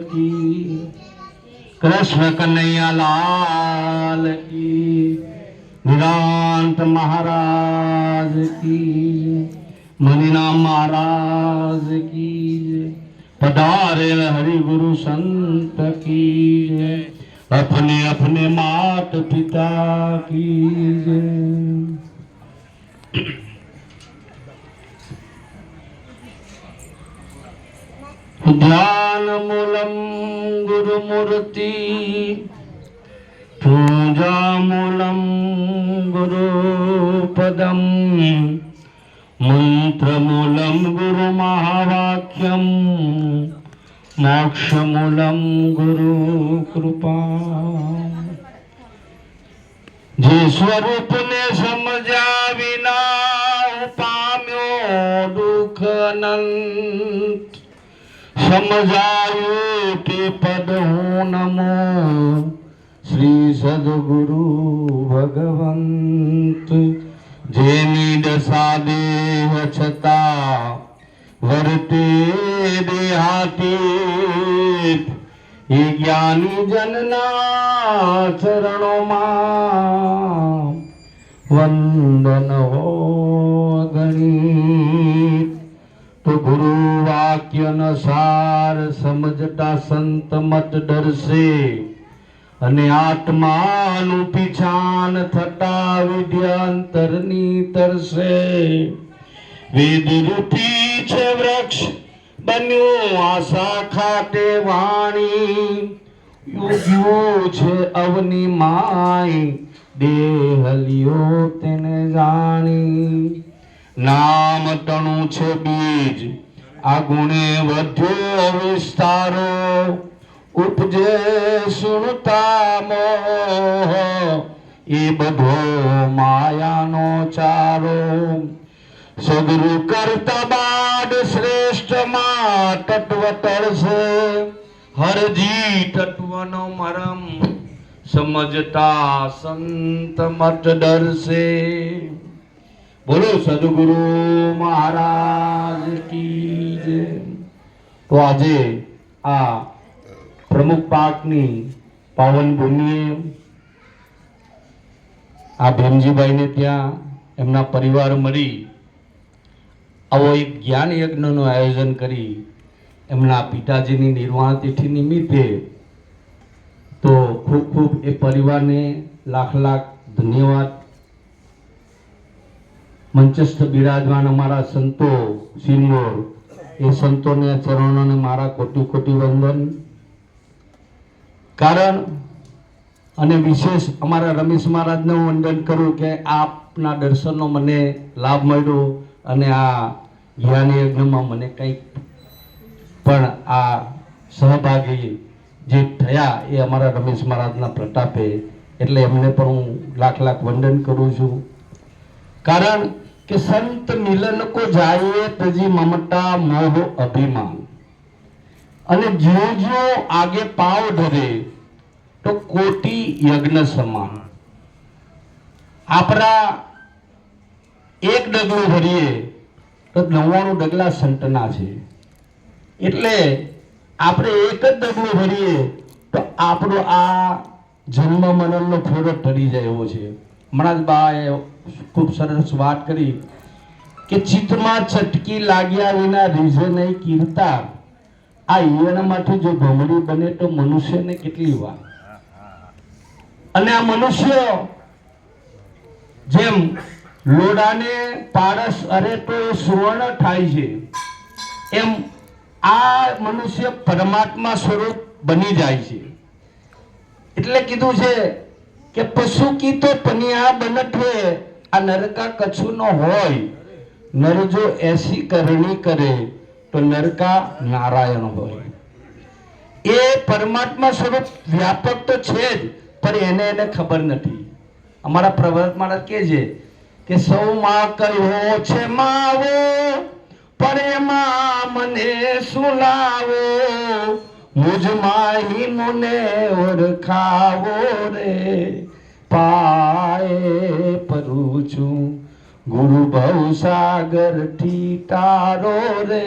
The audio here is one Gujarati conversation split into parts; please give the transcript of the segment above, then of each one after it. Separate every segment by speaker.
Speaker 1: की, कृष्ण कन्हैया लाल की, निरांत महाराज की, मणिनाम महाराज की, पधारे हरि गुरु संत की, अपने अपने मात पिता की। ध्यान मूलम गुरुमूर्ति, पूजा मूलम गुरुपदम, मंत्र मूलम गुरु महावाक्यम, मोक्ष मूलम गुरु कृपा। जे स्वरूप ने समझा विना पाम्यो दुख अनंत, समझायो ते पद हूँ नमो श्री सद्गुरु भगवंत। जेनी दशा देह छता वर्ते देहाती, ये ज्ञानी जनना चरणों मां वंदन हो गणित। तो गुरु वाक्य न सार समझता संत मत डर से, અને આત્માનું પીછાન થતા વિદ્યાંતરની તરસે। વેદ રૂપી છે વૃક્ષ બન્યું આશા ખાતે વાણી, યુગ્યો છે અવની માય દેહલિયો તેને જાણી। નામ તણું છે બીજ આ ગુણે વધ્યો વિસ્તારો, ઉપજે સુણતા મોહ એ બધો માયાનો ચારો। સદગુરુ કરતા બાદ શ્રેષ્ઠ માં તત્વ તળશે, હરજી તત્વનો મરમ સમજતા સંત મત ડરશે। બોલો સદગુરુ મહારાજ की जय। तो આજે આ પ્રમુખ પાકની પાવન ભૂમિએ આ ભીમજીભાઈને ત્યાં એમના પરિવાર મળી આવો એક જ્ઞાન યજ્ઞનું આયોજન કરી એમના પિતાજીની નિર્વાણ તિથિ નિમિત્તે। તો ખૂબ ખૂબ એ પરિવારને લાખ લાખ ધન્યવાદ। મંચસ્થ બિરાજમાન અમારા સંતો સિનિયર એ સંતોને ચરણોને મારા કોટી કોટી વંદન। કારણ અને વિશેષ અમારા રમેશ મહારાજને હું વંદન કરું કે આપના દર્શનનો મને લાભ મળ્યો અને આ જ્ઞાન યજ્ઞમાં મને કંઈક પણ આ સહભાગી જે થયા એ અમારા રમેશ મહારાજના પ્રતાપે, એટલે એમને પણ હું લાખ લાખ વંદન કરું છું। કારણ કે સંત મિલન को जाए तजी ममता मोह अभिमान, અને જ્યો જ્યો આગે પાવ ધરે તો કોટી યજ્ઞ સમાન। આપણા એક ડગલું ભરીએ તો 99 ડગલા સંતના છે, એટલે આપણે એક જ ડગલું ભરીએ તો આપણો આ જન્મ મરણનો ફેરો ટળી જાય એવો છે। હમણાં જ બાએ ખૂબ સરસ વાત કરી કે ચિત્તમાં ચટકી लाग्या વિના રીઝે નહીં કીર્તા। આ ઈયળમાંથી જો ભમરી બને તો મનુષ્યને કેટલી વાર। અને આ મનુષ્ય જેમ લોડાને પારસ અરે તો સુવર્ણ થાય છે, એમ આ મનુષ્ય પરમાત્મા સ્વરૂપ બની જાય છે। એટલે કીધું છે કે પશુ की तो पनिया बनत है, आ नरका कछु न होय। नर जो ऐसी करनी करे तो नरका नारायण होय। એ પરમાત્મા સ્વરૂપ વ્યાપક તો છે જ, પણ એને ખબર નથી। અમારા પ્રવર્ત મહારાજ કહે છે કે સૌ માં કયો છે માવો, પણ એમાં મને સુલાવો, મુજ માહી મુને ઓળખાવો રે। પાએ પરું છું ગુરુ ભવસાગર થી તારો રે,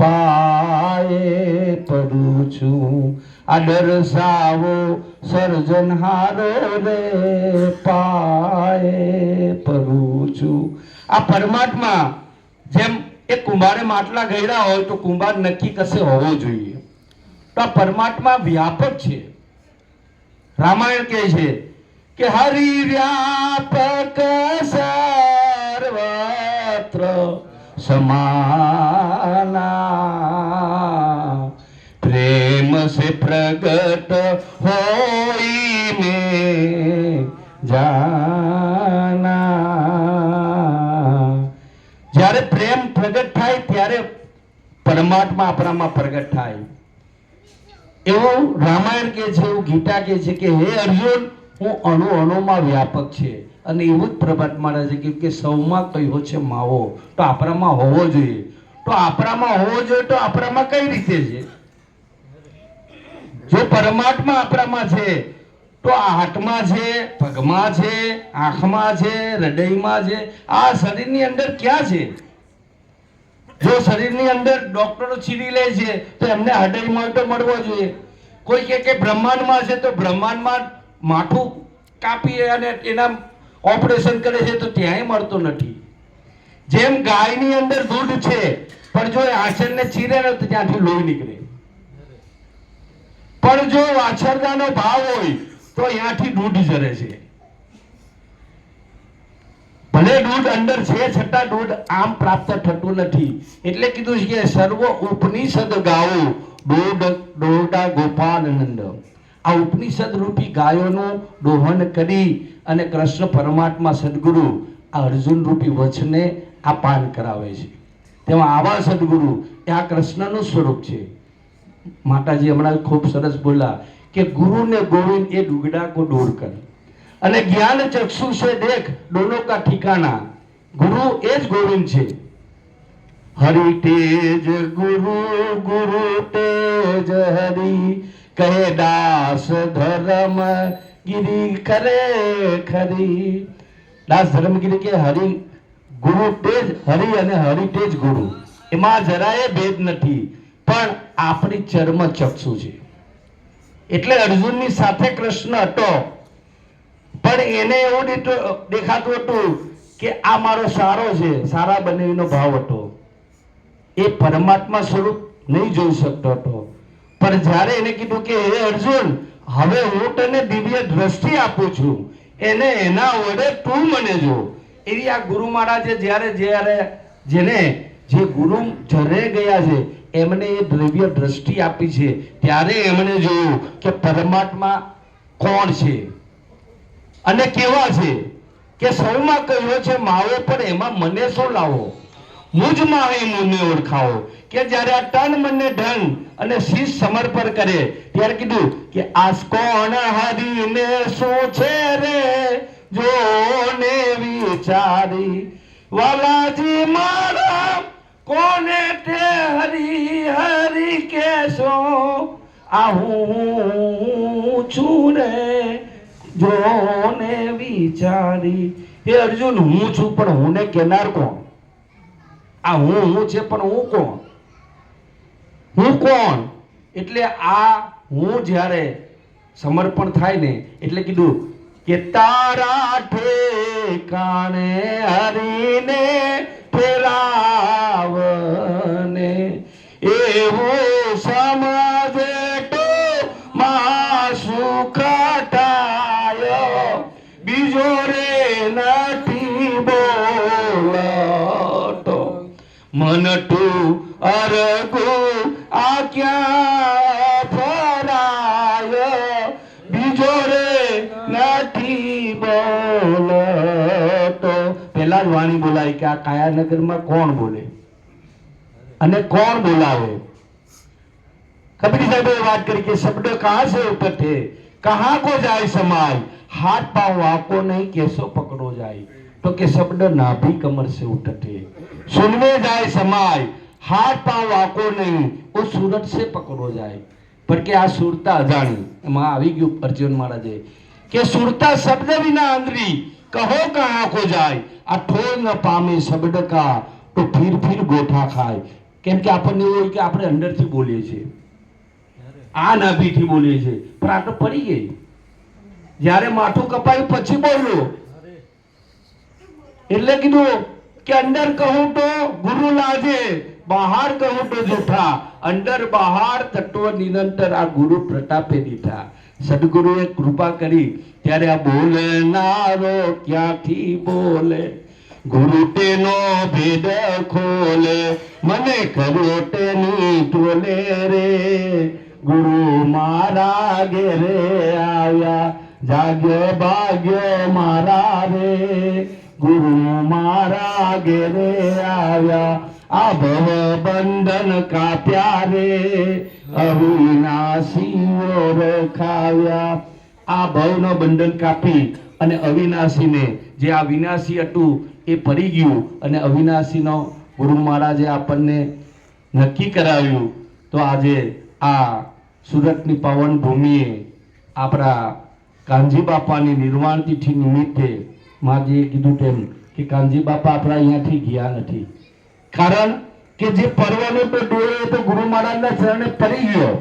Speaker 1: પાયે પડું છું, આ દર્શાવો સર્જનહારો રે પાયે પડું છું. આ પરમાત્મા જેમ એ કુંભારે માટલા ગયડા હોય તો કુંભાર નક્કી કશે હોવો જોઈએ. તો આ પરમાત્મા વ્યાપક છે. રામાયણ કહે છે કે હરિ વ્યાપક સર્વત્ર समाना, प्रेम से प्रगट होई में जाना. જ્યારે પ્રેમ પ્રગટ થાય ત્યારે પરમાત્મા આપણામાં પ્રગટ થાય. એવું રામાયણ કે છે, એવું ગીતા કે છે કે હે અર્જુન, હું અણુ અણુમાં વ્યાપક છે. અને એવું જ પરમાત્મા રહે છે કે સૌમાં કયો છે માવો, તો આપણામાં હોવો જોઈએ. તો આપણામાં હોવો જોઈએ તો આપણામાં કઈ રીતે છે? જો પરમાત્મા આપણામાં છે તો આ હાથમાં છે, પગમાં છે, આંખમાં છે, હૃદયમાં છે. આ શરીરની અંદર ક્યાં છે? જો શરીરની અંદર ડોક્ટરો ચીરી લે છે તો એમને હૃદયમાં તો મળવો જોઈએ. કોઈ કે બ્રહ્માંડમાં છે તો બ્રહ્માંડમાં માથું કાપી અને એના ઓપરેશન કરે છે તો ત્યાંય મળતો નથી. જેમ ગાયની અંદર દૂધ છે પણ જો આછરને ચીરે ને તો ત્યાંથી લોહી નીકળે. પણ જો વાછરદાનો ભાવ હોય તો અહીંયાથી દૂધ ઝરે છે. ભલે દૂધ અંદર છે છતાં દૂધ આમ પ્રાપ્ત થતું નથી. એટલે કીધું છે કે સર્વ ઉપનિષદ ગાઓ દોડા ગોપાલનંદ. આ ઉપનિષદ રૂપી ગાયોનું દોહન કરી અને કૃષ્ણ પરમાત્મા સદગુરુ આ અર્જુન રૂપી વચને આ પાન કરાવે છે. તેમાં આવા સદગુરુ એ આ કૃષ્ણનું સ્વરૂપ છે. માતાજી હમણાં ખૂબ સરસ બોલા કે ગુરુ ને ગોવિંદ એ ડુગડા કો દૂર કર, અને જ્ઞાન ચક્ષુ से देख दोनों का ठिकाना. गुरु એ જ ગોવિંદ છે. હરિ તેજ ગુરુ, ગુરુ તેજ હરિ, કહે દાસ ધર્મ ગિરી કરે ખરી. દાસ ધર્મગીરી કે હરિ ગુરુ તેજ હરિ અને હરિ તેજ ગુરુ, એમાં જરાય ભેદ નથી. પણ આપણી ચર્મ ચક્ષુ છે. એટલે અર્જુનની સાથે કૃષ્ણ હતો પણ એને એવું દેખાતું હતું કે આ મારો સારો છે, સારા બનેવીનો ભાવ હતો. એ પરમાત્મા સ્વરૂપ નહીં જોઈ શકતો હતો. પણ જ્યારે એને કીધું કે હે અર્જુન, હવે હું તને દિવ્ય દ્રષ્ટિ આપું છું, એને એના વડે તું મને જો. એવી આ ગુરુ મહારાજે જ્યારે જેને જે ગુરુ જરે ગયા છે એમને એ દિવ્ય દ્રષ્ટિ આપી છે, ત્યારે એમણે જોયું કે પરમાત્મા કોણ છે અને કેવા છે. કે સૌમાં કહ્યો છે માવો, પણ એમાં મને શું લાવો? મુજ માહી મુને ઓળખાવો. કે જ્યારે આ તન મને ધન અને શીશ સમર્પણ કરે ત્યારે કીધું કે આ કોણ હરીને શું છે રે જોને વિચારી, વાલાજી મારા કોને તે હરી હરી કેશો, આ હું છું રે જોને વિચારી. હે અર્જુન, હું છું પણ હું ને કેનાર કોણ? આ હું છે પણ હું કોણ? હું કોણ? એટલે આ હું જ્યારે સમર્પણ થાય ને એટલે કીધું કે તારા ઠેકાણે હરીને ફેરાવને, એવું સમજે તો માં સુખ થાય, બીજો રે નથી બોલતો. મન તું અરગુ આ ક્યાં ફરાય, બીજો રે નથી બોલતો. પેલા જ વાણી બોલાય કે આ કાયાનગરમાં કોણ બોલે અને કોણ બોલાવે. કબીર સાહેબે વાત કરી કે શબ્દ કહાં સે ઉપટે, કહાં કો જાય સમાય, हाथ पांव वाको नहीं कैसो पकड़ो जाए. तो के शब्द नाभि कमर से उठते, सुनवे जाए समाय, हाथ पांव वाको नहीं वो सूरत से पकड़ो जाए. पर के आ सुरता अजाणी एमां आवी गयुं अर्जुन महाराजे के सुरता शब्द विना अंदरी, कहो कहां को जाए, आ ठोर न पामे शब्द का तो फिर गोठा खाए. કેમ કે આપણને એવું હોય કે આપણે અંદરથી બોલીએ છીએ, આ નાભીથી બોલીએ છીએ, પણ આ તો પડી ગઈ. જ્યારે માથું કપાયું પછી બોલ્યો, એટલે કીધું કે અંદર કહું તો ગુરુ લાજે, બહાર કહું તો જૂઠા, અંદર બહાર તત્વ નિરંતર આ ગુરુ પ્રતાપે દીઠા. સદગુરુએ કૃપા કરી ત્યારે આ બોલનારો ક્યાંથી બોલે, ગુરુ તેનો ભેદ ખોલે, મને કર્યો તેની ટોલે રે, ગુરુ મારા ઘેરે આવ્યા, જાગ્યો ભાગ્યો મારા રે, ગુરુ મારા ઘેરે આવ્યા, આ ભવ બંધન કાપ્યા રે, અવિનાશીઓ રખાવ્યા. આ ભવનો બંધન કાપી અને અવિનાશીને, જે આ વિનાશી હતું એ પડી ગયું, અને અવિનાશીનો ગુરુ મહારાજે આપણને નક્કી કરાવ્યું. તો આજે આ સુરતની પાવન ભૂમિએ આપણા કાનજી બાપાની નિર્વાણ તિથિ નિમિત્તે માજીએ કીધું તેમ કે કાનજી બાપા આપણા અહીંયાથી ગયા નથી, કારણ કે જે પર્વનો તો ડોળે તો ગુરુ મહારાજના ચરણે પડી ગયો.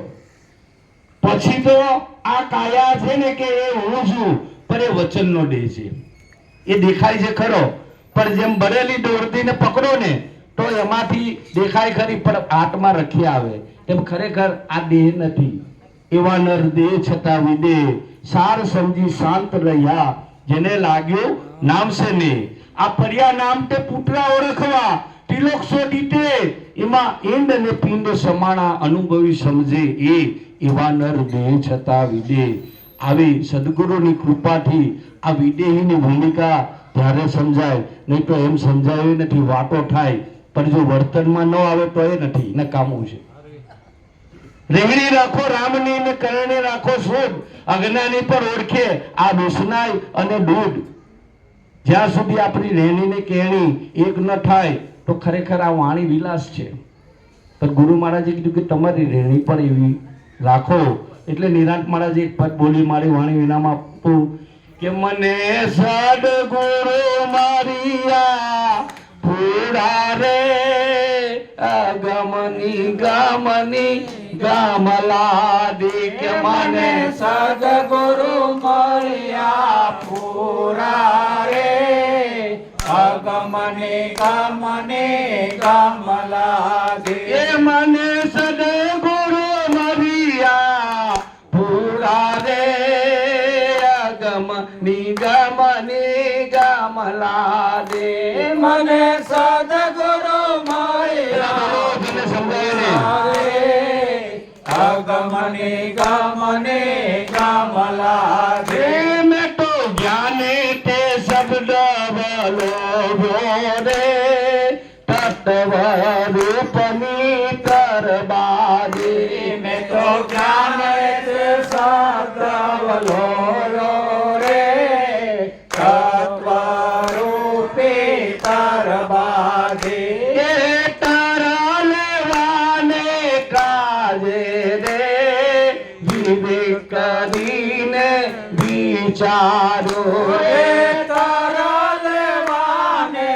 Speaker 1: પછી તો આ કાયા છે ને કે એ હું છું, પણ એ વચનનો દેહ છે, એ દેખાય છે ખરો, પણ જેમ બરેલી દોરડીને પકડો ને તો એમાંથી દેખાય ખરી, પણ આત્મા રખી આવે. એમ ખરેખર આ દેહ નથી. એવા નર દેહ છતાં વિદેહ, સાર સમજી શાંત રહ્યા, જેને લાગ્યું નામ છે ને, આ પર્યા નામ તે પુત્રા ઓળખવા, તિલોકસો દીતે એમાં એંડ અને પિંડ સમાણા, અનુભવી સમજે એ, એવા નર દેહ છતાં વિદેહ. આવી સદગુરુની કૃપાથી આ વિદેહીની ભૂમિકા ત્યારે સમજાય, નહીં તો એમ સમજાય નથી, વાતો થાય, પણ જો વર્તનમાં ન આવે તો એ નથી નકામું છે. રેવડી રાખો રામની ને કરણે રાખો શોધ, અજ્ઞાની પર ઓળખે આ દુસનાય અને દૂધ. જ્યાં સુધી આપણી રેણી ને કેણી એક ન થાય તો ખરેખર આ વાણી વિલાસ છે. પણ ગુરુ મહારાજે કીધું કે તમારી રેણી પણ એવી રાખો. એટલે નિરાંત મહારાજે એક પદ બોલી મારી વાણી વિનામાં આપતું કે મને સદગુરુ મારિયા પૂરા રે, ગમની ગમની ગમલા દે, કે મને
Speaker 2: સદગુરુ મળ્યા પૂરા રે, અગમને ગમને ગમલા દે,
Speaker 1: એ મને સદગુરુ મળ્યા પૂરા રે, ગમની ગમની ગમલા દે,
Speaker 2: મને સદગુરુ મળ્યા અગમને ગમને ગમલા દે,
Speaker 1: મેં તો જ્ઞાને તે શબ્દ બોલો રે, તત્વ રૂપની તરબાદે,
Speaker 2: મેં તો જ્ઞાને તે શબ્દ બોલો રે, તત્વ રૂપી તરબાદે,
Speaker 1: તારા લેવાને કાજે રે, વિવેક કરીને વિચારો રે,
Speaker 2: તારા લેવાને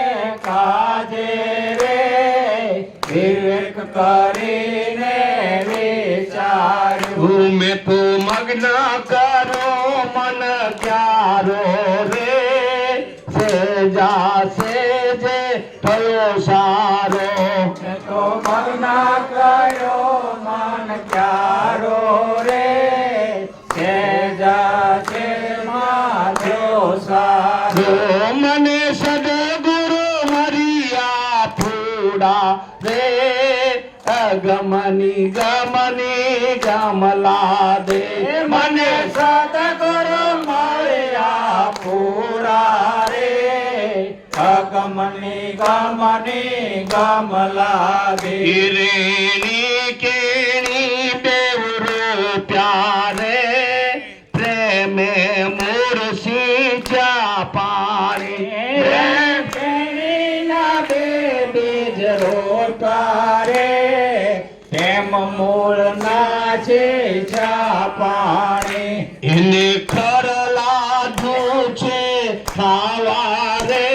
Speaker 2: કાજે રે, વિવેક કરીને વિચાર્યું,
Speaker 1: મેં તો મગ્ન કરો મન ક્યારો રે, સેજા સેજે થયો સારો,
Speaker 2: મેં તો મગ્ન કર્યો મન ક્યારો રે, સેજા છે માધ્યો સારો,
Speaker 1: મને સદગુરુ મરિયા પૂડા રે, ગમની ગમની ગમલા દે,
Speaker 2: મને સદગુરુ મળ્યા પૂરા રે, અગમની ગમની ગમલા દે,
Speaker 1: રેણી કેણી બેવરો પ્યારે, પ્રેમે મૂર્છી ચા પાણી,
Speaker 2: ના બે બીજ રોટારે, તેમ મૂળ ના છે ચા પાણી,
Speaker 1: એને ખરલાધું છે ખાવા રે,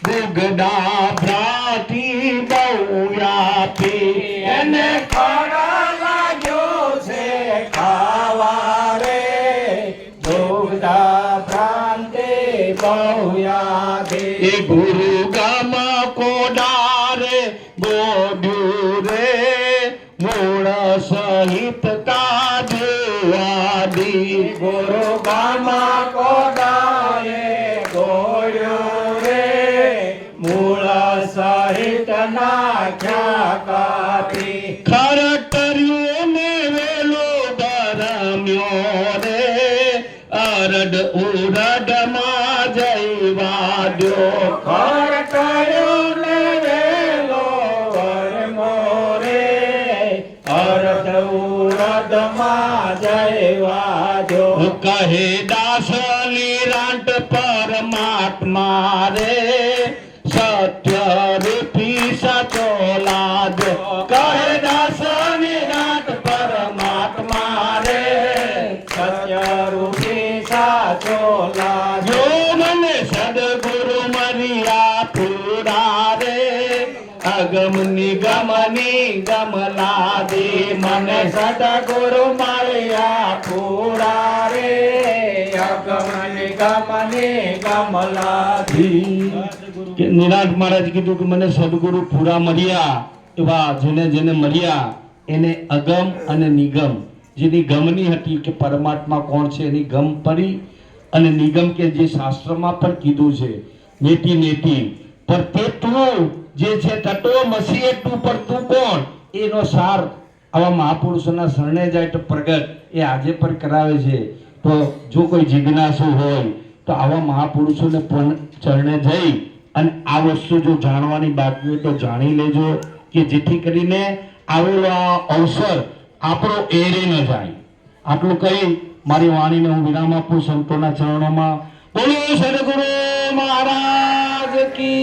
Speaker 1: દુગડા ભ્રાતી બહુ વ્યાપી, મૂળ સહિત કાજે આદિ
Speaker 2: ગુરુ ગામા કોદાએ ગોળ્યો રે મૂળ સહિત નાખ્યા કાપી
Speaker 1: ખરટર્યું ને વેલો ધરમ્યો રે અરડ ઉરડમાં જઈ વાદ્યો
Speaker 2: ખરટર્યું ને વેલો વરમો રે અરદ ઉરદમાં જયવા જો
Speaker 1: કહે દાસ નિરાંત પરમાત્મા રે સત્ય રૂપી સચો લાજો કહે દાસ નિરાંત પરમાત્મા રે
Speaker 2: સત્ય રૂપી સાચો લાજો
Speaker 1: જો મને સદગુરુ મરિયા પૂરા રે અગમ નિગમ નિગમ લાદે મને
Speaker 2: સદગુરુ મળ્યા પૂરા રે અગમ નિગમ નિગમ લાધી
Speaker 1: કે નિરાંત મહારાજ કીધું કે મને સદગુરુ પૂરા મળ્યા એવા જેને જેને મળ્યા એને અગમ અને નિગમ જેની ગમની હતી કે પરમાત્મા કોણ છે એની ગમ પડી અને નિગમ કે જે શાસ્ત્રમાં પણ કીધું છે નેટી નેટી પર તે તું જે છે તત્વ મસી એટલું પર તું કોણ એનો સાર આવા મહાપુરુષોના શરણે જાય તો પ્રગટ એ આજે પણ કરાવે છે તો જો કોઈ જિજ્ઞાસુ હોય તો આવા મહાપુરુષોને પણ ચરણે જઈ અને આ વસ્તુ જો જાણવાની બાકી હોય તો જાણી લેજો કે જેથી કરીને આવેલો આ અવસર આપણો એરે ન જાય. આટલું કહી મારી વાણીને હું વિરામ આપું સંતોના ચરણોમાં. બોલો સદગુરુ મહારાજ કી